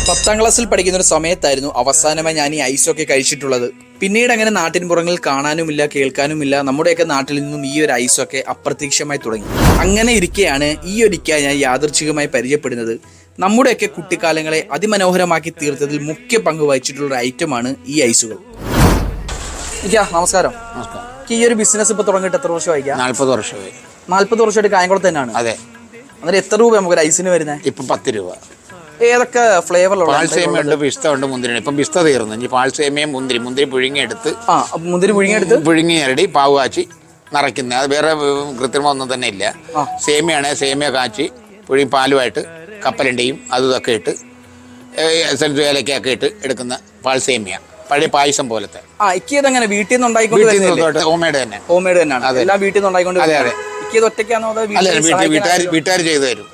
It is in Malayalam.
10ാം ക്ലാസ്സിൽ പഠിക്കുന്ന ഒരു സമയത്തായിരുന്നു അവസാനമായി ഞാൻ ഈ ഐസൊക്കെ കഴിച്ചിട്ടുള്ളത്. പിന്നീട് അങ്ങനെ നാട്ടിൻപുറങ്ങളിൽ കാണാനുമില്ല, കേൾക്കാനുമില്ല. നമ്മുടെയൊക്കെ നാട്ടിൽ നിന്നും ഈ ഒരു ഐസൊക്കെ അപ്രത്യക്ഷമായി തുടങ്ങി. അങ്ങനെ ഇരിക്കെയാണ് ഈ ഒരിക്കൽ ഞാൻ യാദൃച്ഛികമായി പരിചയപ്പെടുന്നത്. നമ്മുടെയൊക്കെ കുട്ടിക്കാലങ്ങളെ അതിമനോഹരമാക്കി തീർത്തതിൽ മുഖ്യ പങ്ക് വഹിച്ചിട്ടുള്ള ഒരു ഐറ്റമാണ് ഈ ഐസുകൾ. നമസ്കാരം. ഈ ഒരു ബിസിനസ് ഇപ്പൊ തുടങ്ങിയിട്ട് എത്ര വർഷമായി? 40 വർഷമായി. 40 വർഷമായിട്ട് കായംകുളത്ത് തന്നെയാണ്? അതെ. അന്നേരം എത്ര രൂപ നമുക്ക് ഒരു ഐസിന് വരുന്നത്? ഇപ്പം 10 രൂപ. ഏതൊക്കെ ഫ്ലേവറിലുള്ള? പാൽസേമിയ ഉണ്ട്, പിസ്ത ഉണ്ട്, മുന്തിരി. ഇപ്പം പിസ്ത തീർന്നു. ഇനി പാൽസേമിയും മുന്തിരി പുഴുങ്ങിയെടുത്ത് മുന്തിരി പുഴുങ്ങി അരടി പാവ് കാച്ചി നിറയ്ക്കുന്നത്. അത് വേറെ കൃത്രിമം ഒന്നും തന്നെ ഇല്ല. സേമിയാണെങ്കിൽ സേമിയ കാച്ചി പാലുമായിട്ട് കപ്പലണ്ടിയും ഇതൊക്കെ ഇട്ട് എസൻസ് ഏലക്കൊക്കെ ഇട്ട് എടുക്കുന്ന പാൽസേമിയ, പഴയ പായസം പോലത്തെ. ഇങ്ങനെ വീട്ടിൽ നിന്ന് ഉണ്ടായിക്കൊണ്ട് ഹോംമേഡ് തന്നെ. ഹോംമേഡ് തന്നെയാണ് എല്ലാം വീട്ടിൽ നിന്ന് ഉണ്ടായിക്കൊണ്ട്. അതെ അതെ. ഒറ്റയ്ക്കാണോ? വീട്ടുകാർ ചെയ്തു തരും.